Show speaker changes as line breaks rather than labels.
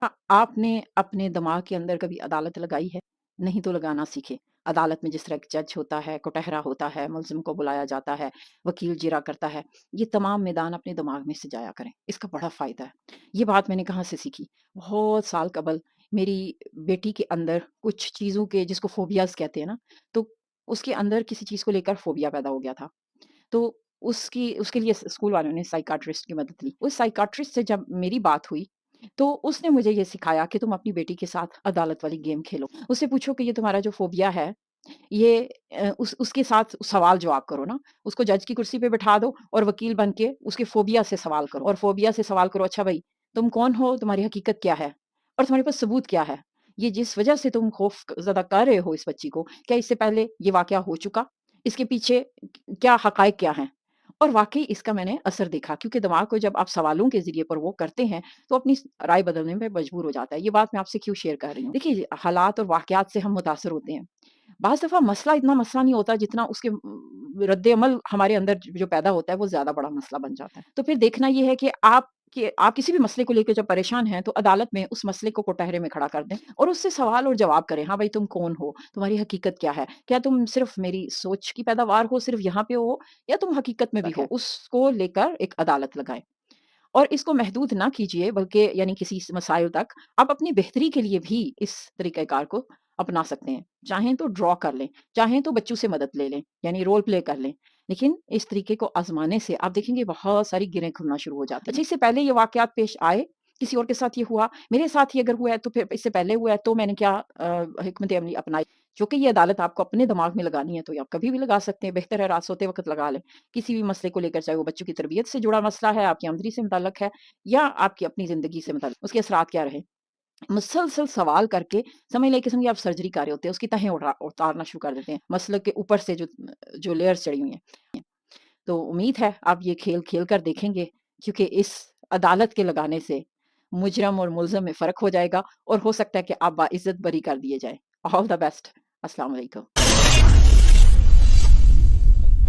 आपने अपने दिमाग के अंदर कभी अदालत लगाई है? नहीं तो लगाना सीखें। अदालत में जिस तरह एक जज होता है, कुटहरा होता है, मुल्ज़िम को बुलाया जाता है, वकील जिरह करता है, ये तमाम मैदान अपने दिमाग में सजाया करें, इसका बड़ा फ़ायदा है। ये बात मैंने कहाँ से सीखी? बहुत साल कबल मेरी बेटी के अंदर कुछ चीज़ों के जिसको फ़ोबियाज़ कहते हैं ना, तो उसके अंदर किसी चीज़ को लेकर फ़ोबिया पैदा हो गया था। तो उसकी उसके लिए स्कूल वालों ने साइकियाट्रिस्ट की मदद ली। उस साइकियाट्रिस्ट से जब मेरी बात हुई, तो उसने मुझे ये सिखाया कि तुम अपनी बेटी के साथ अदालत वाली गेम खेलो। उससे पूछो कि ये तुम्हारा जो फ़ोबिया है, ये उसके साथ सवाल-जवाब करो ना। उसको जज की कुर्सी पे बिठा दो और वकील बन के उसके फ़ोबिया से सवाल करो और फ़ोबिया से सवाल करो, अच्छा भई, तुम कौन हो? तुम्हारी हकीकत क्या है? और तुम्हारे पास सबूत क्या है? ये जिस वजह से तुम खौफ़ ज़दा कर रहे हो इस बच्ची को, क्या इससे पहले ये वाक़या हो चुका? इसके पीछे क्या हक़ाइक़ क्या हैं? और वाक़ई इसका मैंने असर देखा, क्योंकि दिमाग को जब आप सवालों के ज़रिए प्रवोक करते हैं, तो अपनी राय बदलने में मजबूर हो जाता है। ये बात मैं आपसे क्यों शेयर कर रही हूँ? देखिए, हालात और वाक़यात से हम मुतासिर होते हैं। बाज़ दफ़ा मसला इतना मसला नहीं होता जितना उसके रद्द-ए-अमल हमारे अंदर जो पैदा होता है वो ज़्यादा बड़ा मसला बन जाता है। तो फिर देखना ये है कि आप किसी भी मसले को लेके जब परेशान हैं तो अदालत में उस मसले को कटहरे में खड़ा कर दें और उससे सवाल और जवाब करें। हाँ भाई, तुम कौन हो? तुम्हारी हकीकत क्या है? क्या तुम सिर्फ़ मेरी सोच की पैदावार हो, सिर्फ़ यहाँ पे हो, या तुम हकीकत में भी हो? उसको लेकर एक अदालत लगाएँ। और इसको महदूद ना कीजिए, बल्कि यानी किसी मसाइल तक, आप अपनी बेहतरी के लिए भी इस तरीक़ेकार को अपना सकते हैं। चाहें तो ड्रॉ कर लें, चाहें तो बच्चों से मदद ले लें, यानी रोल प्ले कर लें। लेकिन इस तरीके को आज़माने से आप देखेंगे बहुत सारी गिरें खुलना शुरू हो जाती हैं। अच्छा, इससे पहले ये वाक़यात पेश आए, किसी और के साथ ये हुआ, मेरे साथ ही अगर हुआ है तो फिर इससे पहले हुआ है तो मैंने क्या हिकमत अमली अपनाई। जो कि ये अदालत आपको अपने दिमाग में लगानी है तो ये आप कभी भी लगा सकते हैं, बेहतर है रात सोते वक़्त लगा लें। किसी भी मसले को लेकर, चाहे वो बच्चों की तरबियत से जुड़ा मसला है, आपकी आमदनी से मुतल्लक है, या आपकी अपनी ज़िंदगी से मुतल्लक, उसके असरात क्या रहे। मुसलसल सवाल करके, समझ लें किस्म की आप सर्जरी कर रहे होते हैं, उसकी तहें उतारना शुरू कर देते हैं, मसले के ऊपर से जो जो लेयर्स चढ़ी हुई हैं। तो उम्मीद है आप ये खेल खेल कर देखेंगे, क्योंकि इस अदालत के लगाने से मुजरम और मुल्ज़म में फ़र्क हो जाएगा और हो सकता है कि आप बाइज़्ज़त बरी कर दिए जाएँ। All the best. अस्सलाम वालेकुम।